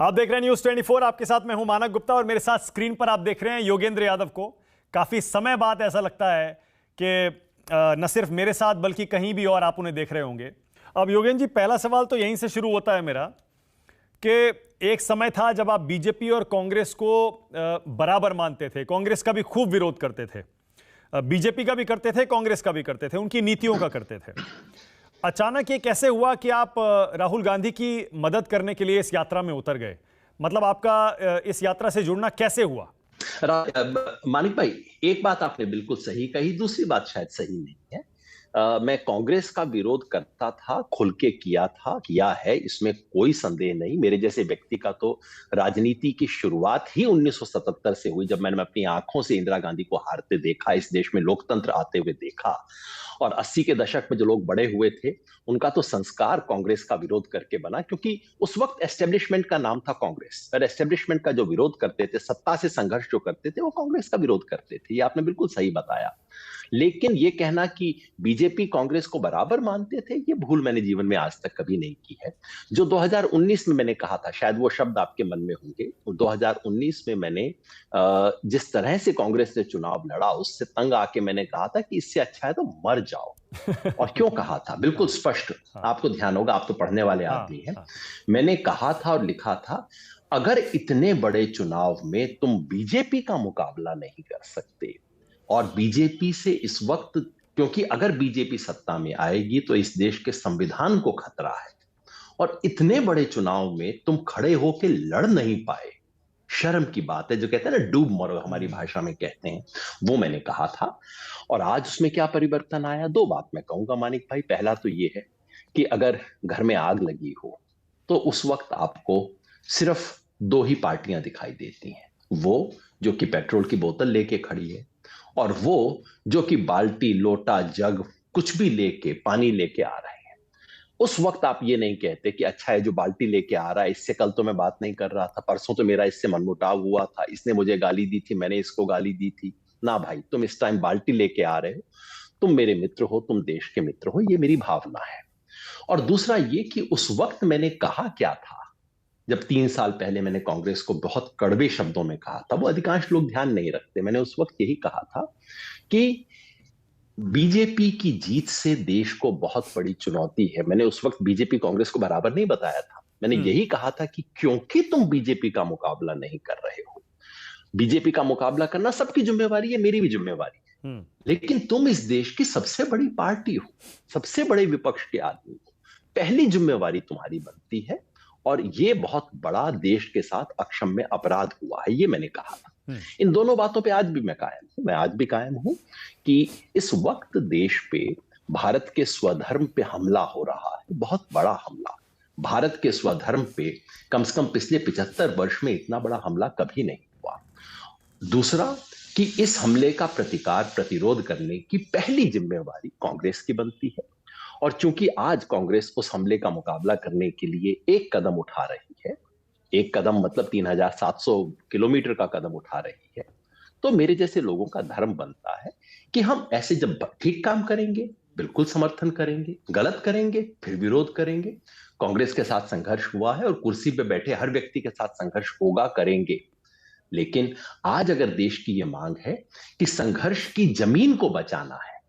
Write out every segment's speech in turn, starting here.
आप देख रहे हैं न्यूज 24। आपके साथ मैं हूं मानक गुप्ता और मेरे साथ स्क्रीन पर आप देख रहे हैं योगेंद्र यादव को। काफी समय बाद ऐसा लगता है कि न सिर्फ मेरे साथ बल्कि कहीं भी और आप उन्हें देख रहे होंगे। अब योगेंद्र जी, पहला सवाल तो यहीं से शुरू होता है मेरा कि एक समय था जब आप बीजेपी और कांग्रेस को बराबर मानते थे, कांग्रेस का भी खूब विरोध करते थे, बीजेपी का भी करते थे, कांग्रेस का भी करते थे, उनकी नीतियों का करते थे। अचानक ये कैसे हुआ कि आप राहुल गांधी की मदद करने के लिए इस यात्रा में उतर गए? मतलब आपका इस यात्रा से जुड़ना कैसे हुआ? मानिक भाई, एक बात आपने बिल्कुल सही कही, दूसरी बात शायद सही नहीं है। मैं कांग्रेस का विरोध करता था, खुल के किया है, इसमें कोई संदेह नहीं। मेरे जैसे व्यक्ति का तो राजनीति की शुरुआत ही 1977 से हुई, जब मैंने अपनी आंखों से इंदिरा गांधी को हारते देखा, इस देश में लोकतंत्र आते हुए देखा। और 80 के दशक में जो लोग बड़े हुए थे, उनका तो संस्कार कांग्रेस का विरोध करके बना, क्योंकि उस वक्त एस्टेब्लिशमेंट का नाम था कांग्रेस, और एस्टेब्लिशमेंट का जो विरोध करते थे, सत्ता से संघर्ष जो करते थे, वो कांग्रेस का विरोध करते थे। ये आपने बिल्कुल सही बताया। लेकिन ये कहना कि बीजेपी कांग्रेस को बराबर मानते थे, ये भूल मैंने जीवन में आज तक कभी नहीं की है। जो 2019 में मैंने कहा था, शायद वो शब्द आपके मन में होंगे, 2019 में मैंने जिस तरह से कांग्रेस ने चुनाव लड़ा, उससे तंग आके मैंने कहा था कि इससे अच्छा है तो मर जाओ। और क्यों कहा था, बिल्कुल स्पष्ट, आपको ध्यान होगा, आप तो पढ़ने वाले आदमी हैं। मैंने कहा था और लिखा था, अगर इतने बड़े चुनाव में तुम बीजेपी का मुकाबला नहीं कर सकते, और बीजेपी से इस वक्त, क्योंकि अगर बीजेपी सत्ता में आएगी तो इस देश के संविधान को खतरा है, और इतने बड़े चुनाव में तुम खड़े होकर लड़ नहीं पाए, शर्म की बात है। जो कहते हैं ना, डूब मरो, हमारी भाषा में कहते हैं, वो मैंने कहा था। और आज उसमें क्या परिवर्तन आया? दो बात मैं कहूंगा मानिक भाई। पहला तो ये है कि अगर घर में आग लगी हो तो उस वक्त आपको सिर्फ दो ही पार्टियां दिखाई देती हैं, वो जो कि पेट्रोल की बोतल लेके खड़ी है, और वो जो कि बाल्टी, लोटा, जग कुछ भी लेके, पानी लेके आ रहे हैं। उस वक्त आप ये नहीं कहते कि अच्छा है जो बाल्टी लेके आ रहा है, इससे कल तो मैं बात नहीं कर रहा था, परसों तो मेरा इससे मनमुटाव हुआ था, इसने मुझे गाली दी थी, मैंने इसको गाली दी थी। ना भाई, तुम इस टाइम बाल्टी लेके आ रहे हो, तुम मेरे मित्र हो, तुम देश के मित्र हो, ये मेरी भावना है। और दूसरा ये कि उस वक्त मैंने कहा क्या था, जब 3 साल पहले मैंने कांग्रेस को बहुत कड़वे शब्दों में कहा था, वो अधिकांश लोग ध्यान नहीं रखते। मैंने उस वक्त यही कहा था कि बीजेपी की जीत से देश को बहुत बड़ी चुनौती है। मैंने उस वक्त बीजेपी कांग्रेस को बराबर नहीं बताया था। मैंने यही कहा था कि क्योंकि तुम बीजेपी का मुकाबला नहीं कर रहे हो, बीजेपी का मुकाबला करना सबकी जिम्मेवारी है, मेरी भी जिम्मेवारी है, लेकिन तुम इस देश की सबसे बड़ी पार्टी हो, सबसे बड़े विपक्ष के आदमी हो, पहली जिम्मेवारी तुम्हारी बनती है। और ये बहुत बड़ा देश के साथ अक्षम्य अपराध हुआ है, ये मैंने कहा था। इन दोनों बातों पे आज भी मैं कायम हूं। मैं आज भी कायम हूं कि इस वक्त देश पे भारत के स्वधर्म पे हमला हो रहा है, बहुत बड़ा हमला। भारत के स्वधर्म पे कम से कम पिछले 75 वर्ष में इतना बड़ा हमला कभी नहीं हुआ। दूसरा कि इस हमले का प्रतिरोध करने की पहली जिम्मेवारी कांग्रेस की बनती है। और चूंकि आज कांग्रेस उस हमले का मुकाबला करने के लिए एक कदम उठा रही है, एक कदम मतलब 3700 किलोमीटर का कदम उठा रही है, तो मेरे जैसे लोगों का धर्म बनता है कि हम ऐसे जब ठीक काम करेंगे बिल्कुल समर्थन करेंगे, गलत करेंगे फिर विरोध करेंगे। कांग्रेस के साथ संघर्ष हुआ है और कुर्सी पे बैठे हर व्यक्ति के साथ संघर्ष होगा, करेंगे। लेकिन आज अगर देश की यह मांग है कि संघर्ष की जमीन को बचाना है,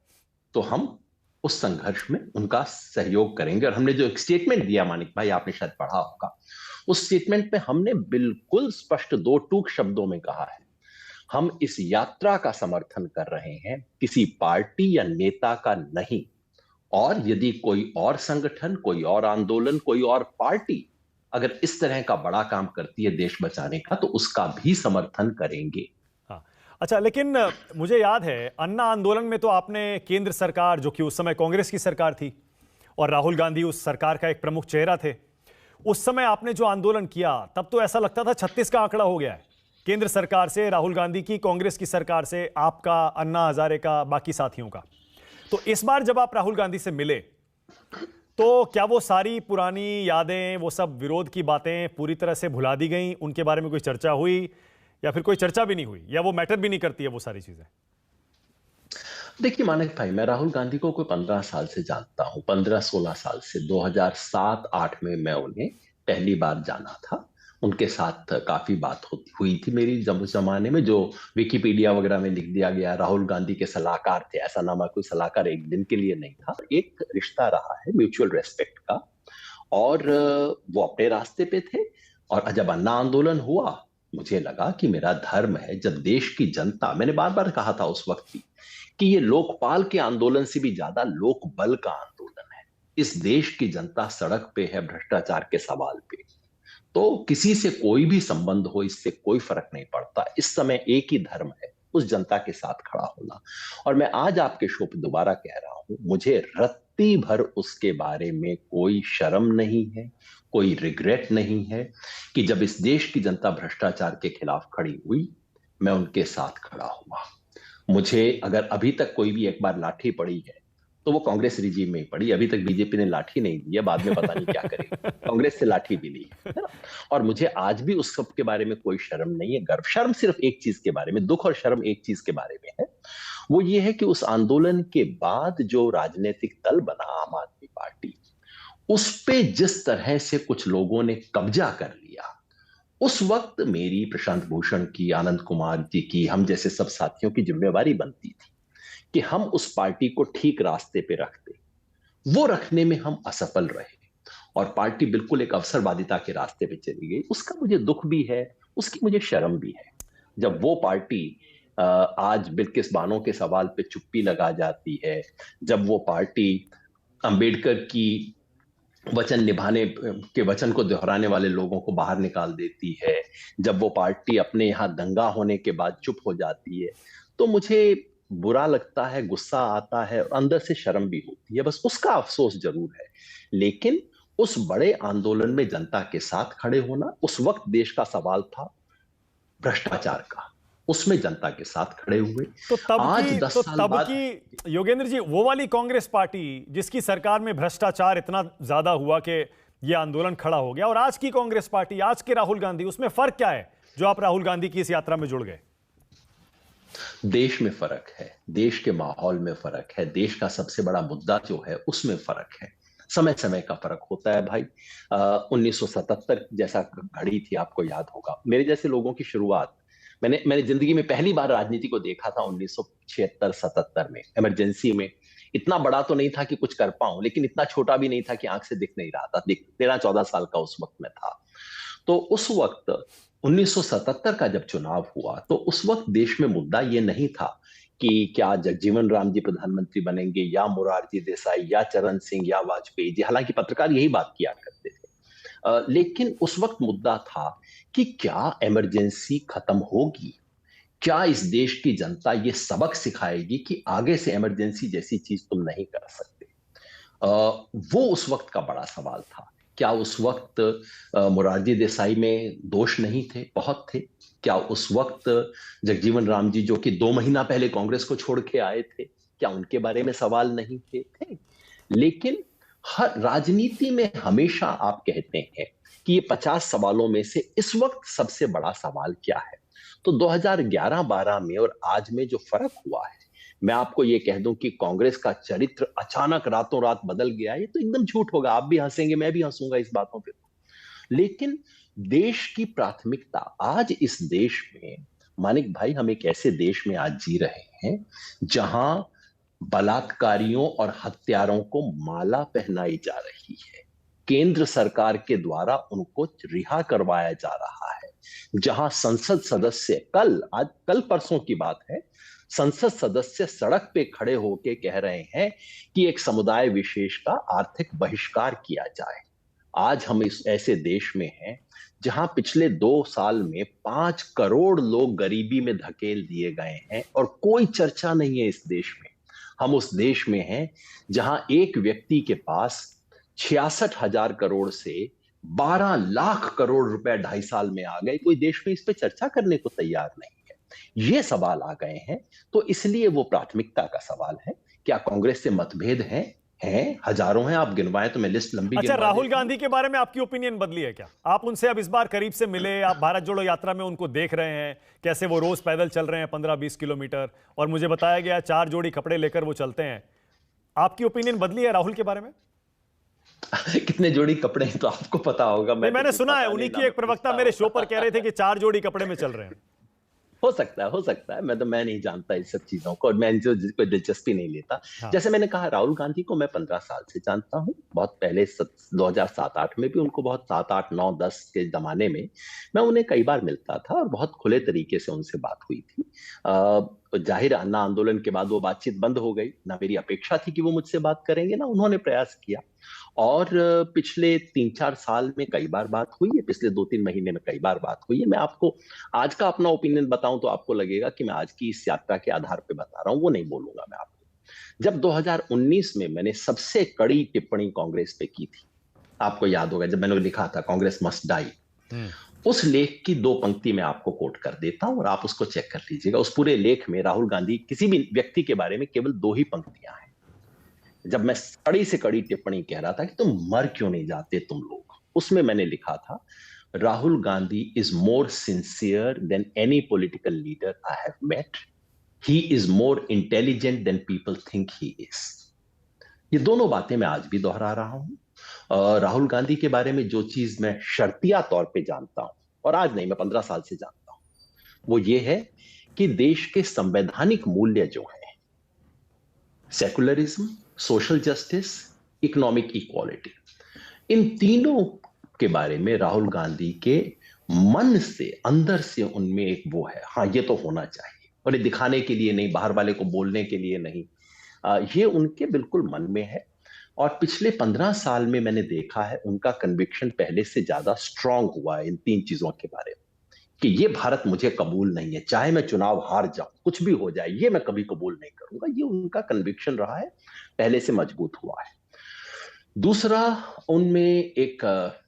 तो हम उस संघर्ष में उनका सहयोग करेंगे। और हमने जो एक स्टेटमेंट दिया मानिक भाई, आपने शायद पढ़ा होगा, उस स्टेटमेंट में हमने बिल्कुल स्पष्ट दो टूक शब्दों में कहा है, हम इस यात्रा का समर्थन कर रहे हैं, किसी पार्टी या नेता का नहीं। और यदि कोई और संगठन, कोई और आंदोलन, कोई और पार्टी अगर इस तरह का बड़ा काम करती है देश बचाने का, तो उसका भी समर्थन करेंगे। अच्छा, लेकिन मुझे याद है अन्ना आंदोलन में तो आपने केंद्र सरकार, जो कि उस समय कांग्रेस की सरकार थी और राहुल गांधी उस सरकार का एक प्रमुख चेहरा थे, उस समय आपने जो आंदोलन किया, तब तो ऐसा लगता था 36 का आंकड़ा हो गया है, केंद्र सरकार से, राहुल गांधी की कांग्रेस की सरकार से, आपका, अन्ना हजारे का, बाकी साथियों का। तो इस बार जब आप राहुल गांधी से मिले, तो क्या वो सारी पुरानी यादें, वो सब विरोध की बातें पूरी तरह से भुला दी गई? उनके बारे में कोई चर्चा हुई या फिर कोई चर्चा भी नहीं हुई, या वो मैटर भी नहीं करती है वो सारी चीजें? देखिए मानिक भाई, मैं राहुल गांधी को कोई 15 साल से जानता हूं, 15-16 साल से। 2007-8 में मैं उन्हें पहली बार जाना था। उनके साथ काफी बात होती हुई थी मेरी, जब उस जमाने में जो विकिपीडिया वगैरह में लिख दिया गया राहुल गांधी के सलाहकार थे, ऐसा नाम कोई सलाहकार एक दिन के लिए नहीं था, एक रिश्ता रहा है म्यूचुअल रेस्पेक्ट का। और वो अपने रास्ते पे थे। और जब अन्ना आंदोलन हुआ, मुझे लगा कि मेरा धर्म है, जब देश की जनता, मैंने बार बार कहा था उस वक्त भी कि ये लोकपाल के आंदोलन से भी ज्यादा लोक बल का आंदोलन है। इस देश की जनता सड़क पे है भ्रष्टाचार के सवाल पे। तो किसी से कोई भी संबंध हो, इससे कोई फर्क नहीं पड़ता। इस समय एक ही धर्म है, उस जनता के साथ खड़ा होना। और मैं आज आपके शो पे दोबारा कह रहा हूं, मुझे रत्ती भर उसके बारे में कोई शर्म नहीं है, कोई रिग्रेट नहीं है कि जब इस देश की जनता भ्रष्टाचार के खिलाफ खड़ी हुई, मैं उनके साथ खड़ा हुआ। मुझे अगर अभी तक कोई भी एक बार लाठी पड़ी है तो वो कांग्रेस रिजीम में ही पड़ी। अभी तक बीजेपी ने लाठी नहीं दी है, बाद में पता नहीं क्या करेगी। कांग्रेस से लाठी भी ली है ना। और मुझे आज भी उस सब के बारे में कोई शर्म नहीं है, गर्व। शर्म सिर्फ एक चीज के बारे में, दुख और शर्म एक चीज के बारे में है, वो ये है कि उस आंदोलन के बाद जो राजनीतिक दल बना आम आदमी पार्टी, उस पे जिस तरह से कुछ लोगों ने कब्जा कर लिया, उस वक्त मेरी, प्रशांत भूषण की, आनंद कुमार जी की, हम जैसे सब साथियों की जिम्मेवारी बनती थी कि हम उस पार्टी को ठीक रास्ते पे रखते। वो रखने में हम असफल रहे और पार्टी बिल्कुल एक अवसरवादिता के रास्ते पे चली गई। उसका मुझे दुख भी है, उसकी मुझे शर्म भी है। जब वो पार्टी आज बिल्किस बानो के सवाल पे चुप्पी लगा जाती है, जब वो पार्टी अंबेडकर की वचन निभाने के वचन को दोहराने वाले लोगों को बाहर निकाल देती है, जब वो पार्टी अपने यहाँ दंगा होने के बाद चुप हो जाती है, तो मुझे बुरा लगता है, गुस्सा आता है और अंदर से शर्म भी होती है। बस उसका अफसोस जरूर है। लेकिन उस बड़े आंदोलन में जनता के साथ खड़े होना, उस वक्त देश का सवाल था भ्रष्टाचार का, उसमें जनता के साथ खड़े हुए। आज 10 साल बाद योगेंद्र जी, वो वाली कांग्रेस पार्टी जिसकी सरकार में भ्रष्टाचार इतना ज्यादा हुआ कि ये आंदोलन खड़ा हो गया, और आज की कांग्रेस पार्टी, आज के राहुल गांधी, उसमें फर्क क्या है जो आप राहुल गांधी की इस यात्रा में जुड़ गए? देश में फर्क है, देश के माहौल में फर्क है, देश का सबसे बड़ा मुद्दा जो है उसमें फर्क है। समय समय का फर्क होता है भाई। 1977 जैसा घड़ी थी, आपको याद होगा। मेरे जैसे लोगों की शुरुआत, मैंने जिंदगी में पहली बार राजनीति को देखा था 1976-77 में, इमरजेंसी में। इतना बड़ा तो नहीं था कि कुछ कर पाऊं, लेकिन इतना छोटा भी नहीं था कि आंख से दिख नहीं रहा था। 13-14 साल का उस वक्त में था। तो उस वक्त 1977 का जब चुनाव हुआ, तो उस वक्त देश में मुद्दा ये नहीं था कि क्या जगजीवन राम जी प्रधानमंत्री बनेंगे, या मोरारजी देसाई, या चरण सिंह, या वाजपेयी जी। हालांकि पत्रकार यही बात किया करते थे। लेकिन उस वक्त मुद्दा था कि क्या इमरजेंसी खत्म होगी, क्या इस देश की जनता ये सबक सिखाएगी कि आगे से इमरजेंसी जैसी चीज तुम नहीं कर सकते। वो उस वक्त का बड़ा सवाल था। क्या उस वक्त मोरारजी देसाई में दोष नहीं थे? बहुत थे। क्या उस वक्त जगजीवन राम जी, जो कि 2 महीना पहले कांग्रेस को छोड़ के आए थे, क्या उनके बारे में सवाल नहीं थे? लेकिन हर राजनीति में हमेशा आप कहते हैं कि ये 50 सवालों में से इस वक्त सबसे बड़ा सवाल क्या है। तो 2011-12 में और आज में जो फर्क हुआ है, मैं आपको ये कह दूं कि कांग्रेस का चरित्र अचानक रातों रात बदल गया, ये तो एकदम झूठ होगा। आप भी हंसेंगे, मैं भी हंसूंगा इस बातों पे। लेकिन देश की प्राथमिकता आज इस देश में, मानिक भाई, हम एक ऐसे देश में आज जी रहे हैं जहां बलात्कारियों और हत्यारों को माला पहनाई जा रही है, केंद्र सरकार के द्वारा उनको रिहा करवाया जा रहा है, जहां संसद सदस्य कल परसों की बात है, संसद सदस्य सड़क पे खड़े होके कह रहे हैं कि एक समुदाय विशेष का आर्थिक बहिष्कार किया जाए। आज हम इस ऐसे देश में हैं जहां पिछले 2 साल में 5 करोड़ लोग गरीबी में धकेल दिए गए हैं और कोई चर्चा नहीं है इस देश में। हम उस देश में हैं जहां एक व्यक्ति के पास 66,000 करोड़ से 12 लाख करोड़ रुपए 2.5 साल में आ गए। कोई देश में इस पे चर्चा करने को तैयार नहीं है। ये सवाल आ गए हैं, तो इसलिए वो प्राथमिकता का सवाल है। क्या कांग्रेस से मतभेद हैं? हजारों हैं। आप गिनवाएं तो मैं लिस्ट लंबी। अच्छा, राहुल गांधी के बारे में आपकी ओपिनियन बदली है क्या? आप उनसे अब इस बार करीब से मिले, आप भारत जोड़ो यात्रा में उनको देख रहे हैं, कैसे वो रोज पैदल चल रहे हैं 15-20 किलोमीटर, और मुझे बताया गया 4 जोड़ी कपड़े लेकर वो चलते हैं। आपकी ओपिनियन बदली है राहुल के बारे में? कितने जोड़ी कपड़े हैं तो आपको पता होगा, नहीं, मैंने सुना है उन्हीं की एक प्रवक्ता मेरे शो पर कह रहे थे कि 4 जोड़ी कपड़े में चल रहे हैं। हो सकता है, हो सकता है। मैं नहीं जानता इस सब चीजों को, और मैं जो कोई दिलचस्पी नहीं लेता। हाँ। जैसे मैंने कहा, राहुल गांधी को मैं 15 साल से जानता हूँ, बहुत पहले 2007-8 में भी उनको, बहुत 7-8-9-10 के जमाने में मैं उन्हें कई बार मिलता था और बहुत खुले तरीके से उनसे बात हुई थी। जाहिर अन्ना आंदोलन के बाद वो बातचीत बंद हो गई, ना मेरी अपेक्षा थी कि वो मुझसे बात करेंगे, ना उन्होंने प्रयास किया। और पिछले 3-4 साल में कई बार बात हुई है, पिछले 2-3 महीने में कई बार बात हुई है। मैं आपको आज का अपना ओपिनियन बताऊं तो आपको लगेगा कि मैं आज की इस यात्रा के आधार पे बता रहा हूं, वो नहीं बोलूंगा मैं आपको। जब 2019 में मैंने सबसे कड़ी टिप्पणी कांग्रेस पे की थी, आपको याद होगा, जब मैंने लिखा था कांग्रेस मस्ट डाई, उस लेख की 2 पंक्ति मैं आपको कोट कर देता हूं और आप उसको चेक कर लीजिएगा। उस पूरे लेख में राहुल गांधी किसी भी व्यक्ति के बारे में केवल 2 ही पंक्तियां हैं। जब मैं कड़ी से कड़ी टिप्पणी कह रहा था कि तुम मर क्यों नहीं जाते तुम लोग, उसमें मैंने लिखा था, Rahul Gandhi is more sincere than any political leader I have met, he is more intelligent than people think he is. ये दोनों बातें मैं आज भी दोहरा रहा हूं। राहुल गांधी के बारे में जो चीज मैं शर्तिया तौर पे जानता हूं, और आज नहीं, मैं 15 साल से जानता हूं, वो ये है कि देश के संवैधानिक मूल्य जो है, secularism, social justice, economic equality, इन तीनों के बारे में राहुल गांधी के मन से, अंदर से उनमें एक वो है, हाँ ये तो होना चाहिए, और ये दिखाने के लिए नहीं, बाहर वाले को बोलने के लिए नहीं, ये उनके बिल्कुल मन में है। और पिछले 15 साल में मैंने देखा है उनका कन्विक्शन पहले से ज्यादा स्ट्रांग हुआ है इन 3 चीजों के बारे में, कि ये भारत मुझे कबूल नहीं है, चाहे मैं चुनाव हार जाऊं, कुछ भी हो जाए, ये मैं कभी कबूल नहीं करूंगा। ये उनका कन्विक्शन रहा है, पहले से मजबूत हुआ है। दूसरा, उनमें एक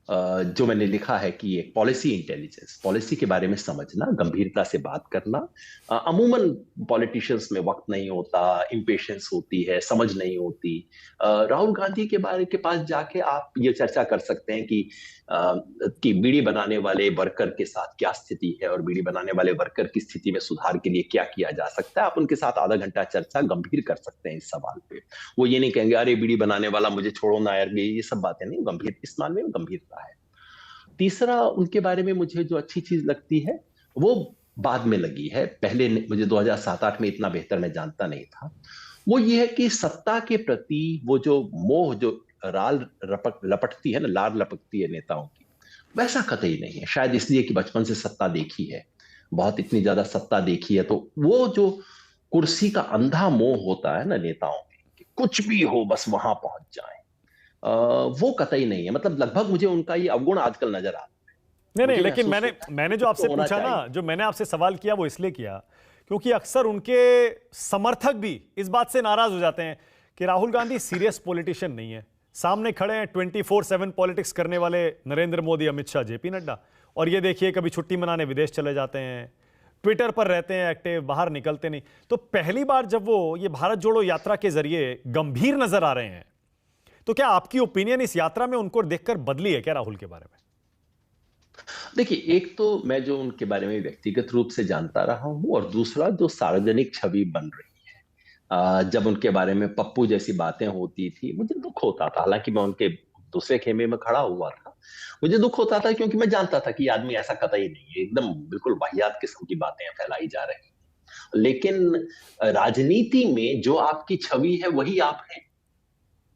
जो मैंने लिखा है कि एक पॉलिसी इंटेलिजेंस, पॉलिसी के बारे में समझना, गंभीरता से बात करना। अमूमन पॉलिटिशियंस में वक्त नहीं होता, इम्पेशंस होती है, समझ नहीं होती। राहुल गांधी के बारे के पास जाके आप ये चर्चा कर सकते हैं कि बीड़ी बनाने वाले वर्कर के साथ क्या स्थिति है और बीड़ी बनाने वाले वर्कर की स्थिति में सुधार के लिए क्या किया जा सकता है। आप उनके साथ आधा घंटा चर्चा गंभीर कर सकते हैं इस सवाल पे। वो ये नहीं कहेंगे अरे बीड़ी बनाने वाला मुझे छोड़ो ना यार, ये सब बातें नहीं, गंभीर, इस मामले में गंभीरता है। तीसरा, उनके बारे में मुझे जो अच्छी चीज लगती है वो बाद में लगी है, पहले मुझे 2007-8 में इतना बेहतर मैं जानता नहीं था, वो ये है कि सत्ता के प्रति वो जो मोह, जो लपटती है ना, लार लपकती है नेताओं की, वैसा कतई नहीं है। शायद इसलिए कि बचपन से सत्ता देखी है, बहुत इतनी ज्यादा सत्ता देखी है, तो वो जो कुर्सी का अंधा मोह होता है ना नेताओं में, कि कुछ भी हो बस वहां पहुंच जाए, वो कतई नहीं है। मतलब लगभग मुझे उनका ये अवगुण आजकल नजर आता है। नहीं नहीं, मुझे लेकिन महसूस मैंने होता है मैंने कि जो कुछ आपसे तो होना पूछा ना, चाहिए। जो मैंने आपसे सवाल किया वो इसलिए किया क्योंकि अक्सर उनके समर्थक भी इस बात से नाराज हो जाते हैं कि राहुल गांधी सीरियस पॉलिटिशियन नहीं है। सामने खड़े हैं 24/7 पॉलिटिक्स करने वाले नरेंद्र मोदी, अमित शाह, जेपी नड्डा, और ये देखिए कभी छुट्टी मनाने विदेश चले जाते हैं, ट्विटर पर रहते हैं एक्टिव, बाहर निकलते नहीं। तो पहली बार जब वो ये भारत जोड़ो यात्रा के जरिए गंभीर नजर आ रहे हैं, तो क्या आपकी ओपिनियन इस यात्रा में उनको देखकर बदली है क्या राहुल के बारे में? देखिए, एक तो मैं जो उनके बारे में व्यक्तिगत रूप से जानता रहा हूं, और दूसरा जो सार्वजनिक छवि बन रही है, जब उनके बारे में पप्पू जैसी बातें होती थी, मुझे दुख होता था। हालांकि मैं उनके दूसरे खेमे में खड़ा हुआ था, मुझे दुख होता था क्योंकि मैं जानता था कि ये आदमी ऐसा कतई नहीं है, एकदम बिल्कुल वाहियात किस्म की बातें फैलाई जा रही हैं। लेकिन राजनीति में जो आपकी छवि है वही आप हैं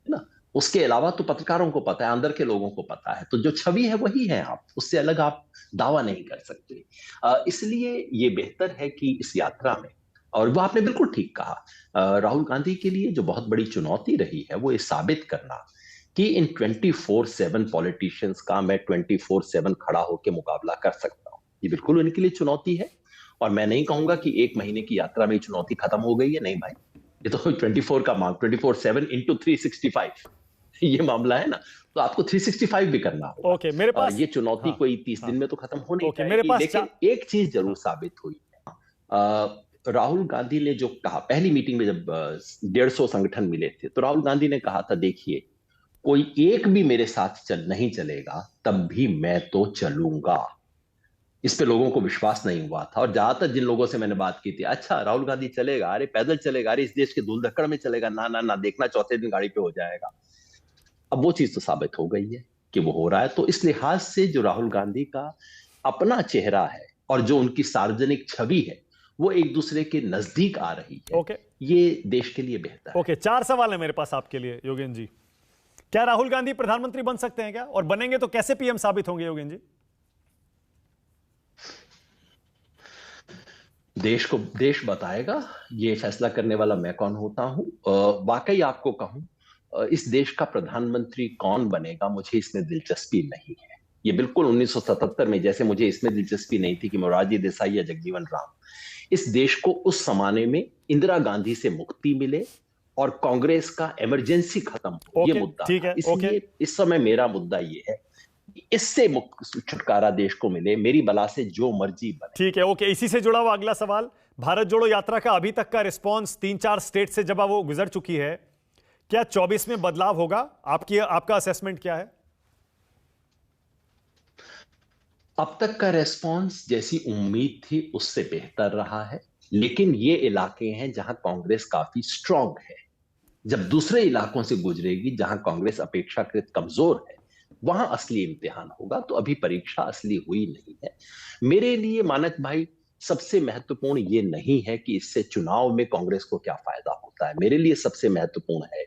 ना। उसके अलावा तो पत्रकारों को पता है, अंदर के लोगों को पता है, तो जो छवि है वही है आप, उससे अलग आप दावा नहीं कर सकते। इसलिए ये बेहतर है कि इस यात्रा में, और वो आपने बिल्कुल ठीक कहा, राहुल गांधी के लिए जो बहुत बड़ी चुनौती रही है वो ये साबित करना कि इन 24/7 पॉलिटिशियंस का मैं 24/7 खड़ा होकर मुकाबला कर सकता हूं। ये बिल्कुल उनके लिए चुनौती है, और मैं नहीं कहूंगा कि 1 महीने की यात्रा में चुनौती खत्म हो गई है, नहीं भाई, ये तो 24 का मांग, 24/7 इंटू 365 ये मामला है ना, तो आपको 365 भी करना होगा। ओके, मेरे पास, ये चुनौती हाँ, कोई 30 हाँ, दिन में तो खत्म हो नहीं ओके, मेरे जाएगी, पास लेकिन एक चीज जरूर हाँ, साबित हुई है। राहुल गांधी ने जो कहा पहली मीटिंग में, जब 150 संगठन मिले थे, तो राहुल गांधी ने कहा था, देखिए कोई एक भी मेरे साथ नहीं चलेगा तब भी मैं तो चलूंगा। इस पे लोगों को विश्वास नहीं हुआ था, और ज्यादातर जिन लोगों से मैंने बात की थी, अच्छा राहुल गांधी चलेगा, अरे पैदल चलेगा, अरे इस देश के धूल धक्कड़ में चलेगा, ना ना ना, देखना चौथे दिन गाड़ी पे हो जाएगा। अब वो चीज तो साबित हो गई है कि वो हो रहा है। तो इस लिहाज से जो राहुल गांधी का अपना चेहरा है और जो उनकी सार्वजनिक छवि है, वो एक दूसरे के नजदीक आ रही है। ओके ये देश के लिए बेहतर है। ओके, 4 सवाल है मेरे पास आपके लिए योगेंद्र जी। क्या राहुल गांधी प्रधानमंत्री बन सकते हैं क्या, और बनेंगे तो कैसे पीएम साबित होंगे योगेंद्र जी? देश बताएगा, ये फैसला करने वाला मैं कौन होता हूं। वाकई आपको कहूं, इस देश का प्रधानमंत्री कौन बनेगा मुझे इसमें दिलचस्पी नहीं है। ये बिल्कुल 1977 में जैसे मुझे इसमें दिलचस्पी नहीं थी कि मोरारजी देसाई या जगजीवन राम। इस देश को उस जमाने में इंदिरा गांधी से मुक्ति मिले और कांग्रेस का इमरजेंसी खत्म हो, ये मुद्दा ठीक था। है, इसलिए इस समय मेरा मुद्दा ये है, इससे छुटकारा देश को मिले, मेरी बला से जो मर्जी बने। ठीक है, ओके। इसी से जुड़ा हुआ अगला सवाल, भारत जोड़ो यात्रा का अभी तक का रिस्पांस 3-4 स्टेट से जब वो गुजर चुकी है, क्या 24 में बदलाव होगा? आपका असेसमेंट क्या है? अब तक का रेस्पॉन्स जैसी उम्मीद थी उससे बेहतर रहा है, लेकिन ये इलाके हैं जहां कांग्रेस काफी स्ट्रांग है। जब दूसरे इलाकों से गुजरेगी जहां कांग्रेस अपेक्षाकृत कमजोर है, वहां असली इम्तिहान होगा। तो अभी परीक्षा असली हुई नहीं है। मेरे लिए मानक भाई, सबसे महत्वपूर्ण ये नहीं है कि इससे चुनाव में कांग्रेस को क्या फायदा होता है। मेरे लिए सबसे महत्वपूर्ण है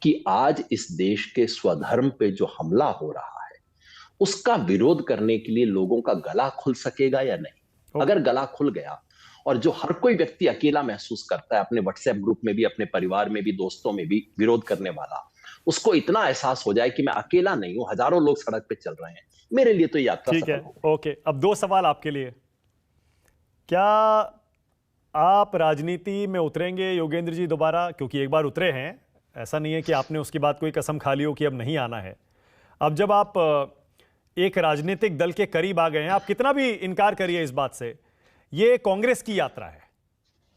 कि आज इस देश के स्वधर्म पे जो हमला हो रहा है, उसका विरोध करने के लिए लोगों का गला खुल सकेगा या नहीं। अगर गला खुल गया और जो हर कोई व्यक्ति अकेला महसूस करता है, अपने व्हाट्सएप ग्रुप में भी, अपने परिवार में भी, दोस्तों में भी, विरोध करने वाला, उसको इतना एहसास हो जाए कि मैं अकेला नहीं हूं, हजारों लोग सड़क पे चल रहे हैं, मेरे लिए तो यात्रा सफल हो गई। ओके, अब 2 सवाल आपके लिए। क्या आप राजनीति में उतरेंगे योगेंद्र जी दोबारा? क्योंकि एक बार उतरे हैं, ऐसा नहीं है कि आपने उसके बाद कोई कसम खा ली हो कि अब नहीं आना है। अब जब आप एक राजनीतिक दल के करीब आ गए हैं, आप कितना भी इनकार करिए इस बात से, ये कांग्रेस की यात्रा है,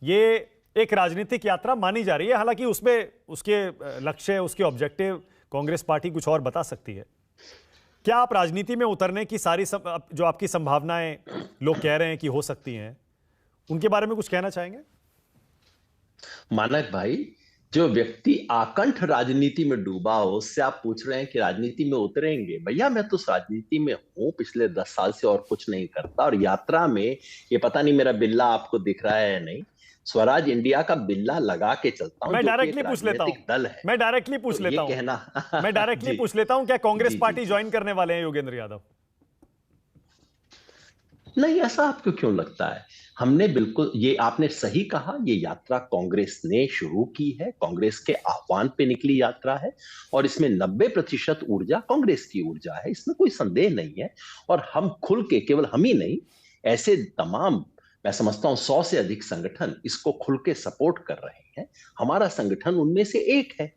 ये एक राजनीतिक यात्रा मानी जा रही है। हालांकि उसमें उसके लक्ष्य, उसके ऑब्जेक्टिव कांग्रेस पार्टी कुछ और बता सकती है। क्या आप राजनीति में उतरने की सारी जो आपकी संभावनाएं लोग कह रहे हैं कि हो सकती हैं, उनके बारे में कुछ कहना चाहेंगे? मानक भाई, जो व्यक्ति आकंठ राजनीति में डूबा हो, उससे आप पूछ रहे हैं कि राजनीति में उतरेंगे? भैया, मैं तो राजनीति में हूं पिछले 10 साल से, और कुछ नहीं करता। और यात्रा में, ये पता नहीं मेरा बिल्ला आपको दिख रहा है या नहीं, स्वराज इंडिया का बिल्ला लगा के चलता हूं। मैं डायरेक्टली पूछ लेता हूं, दल है। मैं डायरेक्टली पूछ तो लेता हूं, मैं डायरेक्टली पूछ लेता हूं, क्या कांग्रेस पार्टी ज्वाइन करने वाले हैं योगेंद्र यादव? नहीं, ऐसा आपको क्यों लगता है? हमने बिल्कुल, ये आपने सही कहा, ये यात्रा कांग्रेस ने शुरू की है, कांग्रेस के आह्वान पे निकली यात्रा है, और इसमें 90% ऊर्जा कांग्रेस की ऊर्जा है, इसमें कोई संदेह नहीं है। और हम खुल के, केवल हम ही नहीं, ऐसे तमाम, मैं समझता हूं 100 से अधिक संगठन इसको खुल के सपोर्ट कर रहे हैं। हमारा संगठन उनमें से एक है।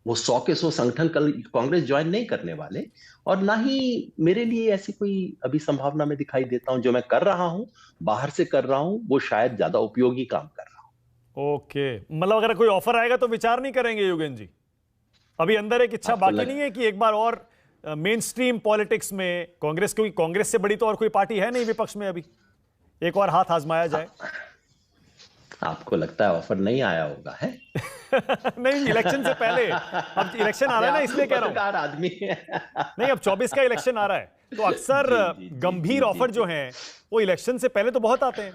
वो 100 के 100 संगठन कल कांग्रेस ज्वाइन नहीं करने वाले, और ना ही मेरे लिए ऐसी कोई अभी संभावना में दिखाई देता हूं। जो मैं कर रहा हूं, बाहर से कर रहा हूं, वो शायद ज्यादा उपयोगी काम कर रहा हूं। ओके, मतलब अगर कोई ऑफर आएगा तो विचार नहीं करेंगे योगेंद्र जी? अभी अंदर एक इच्छा बाकी नहीं है कि एक बार और मेन स्ट्रीम पॉलिटिक्स में कांग्रेस, क्योंकि कांग्रेस से बड़ी तो और कोई पार्टी है नहीं विपक्ष में, अभी एक और हाथ आजमाया जाए? आपको लगता है ऑफर नहीं आया होगा है? नहीं, इलेक्शन से पहले, अब इलेक्शन आ रहा है ना, इसलिए कह रहा हूं। आदमी है। नहीं, अब 24 का इलेक्शन आ रहा है, तो अक्सर गंभीर ऑफर जो हैं वो इलेक्शन से पहले तो बहुत आते हैं।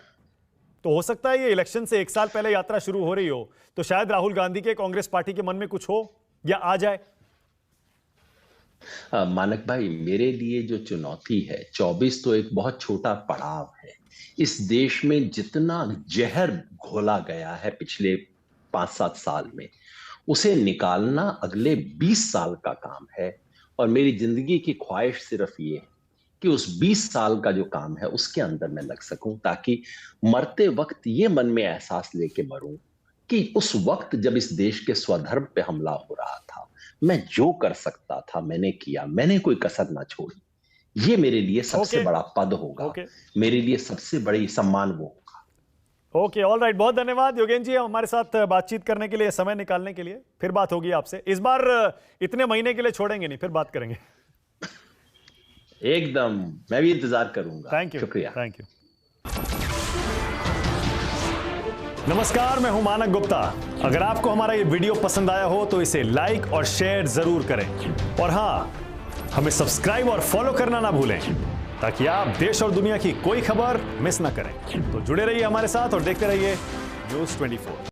तो हो सकता है ये इलेक्शन से 1 साल पहले यात्रा शुरू हो रही हो, तो शायद राहुल गांधी के कांग्रेस पार्टी के मन में कुछ हो या आ जाए। मानक भाई, मेरे लिए जो चुनौती है, 24 तो एक बहुत छोटा पड़ाव है। इस देश में जितना जहर घोला गया है पिछले 5-7 साल में, उसे निकालना अगले 20 साल का काम है। और मेरी जिंदगी की ख्वाहिश सिर्फ ये है कि उस 20 साल का जो काम है उसके अंदर मैं लग सकूं, ताकि मरते वक्त ये मन में एहसास लेके मरूं कि उस वक्त जब इस देश के स्वधर्म पे हमला हो रहा था, मैं जो कर सकता था मैंने किया, मैंने कोई कसर ना छोड़ी। ये मेरे लिए सबसे बड़ा पद होगा, मेरे लिए सबसे बड़ी सम्मान वो होगा। ओके, ऑल राइट, बहुत धन्यवाद योगेंद्र जी हमारे साथ बातचीत करने के लिए, समय निकालने के लिए। फिर बात होगी आपसे, इस बार इतने महीने के लिए छोड़ेंगे नहीं, फिर बात करेंगे। एकदम, मैं भी इंतजार करूंगा। थैंक यू, शुक्रिया, थैंक यू। नमस्कार, मैं हूं मानक गुप्ता। अगर आपको हमारा ये वीडियो पसंद आया हो तो इसे लाइक और शेयर जरूर करें, और हां, हमें सब्सक्राइब और फॉलो करना ना भूलें ताकि आप देश और दुनिया की कोई खबर मिस ना करें। तो जुड़े रहिए हमारे साथ और देखते रहिए News 24।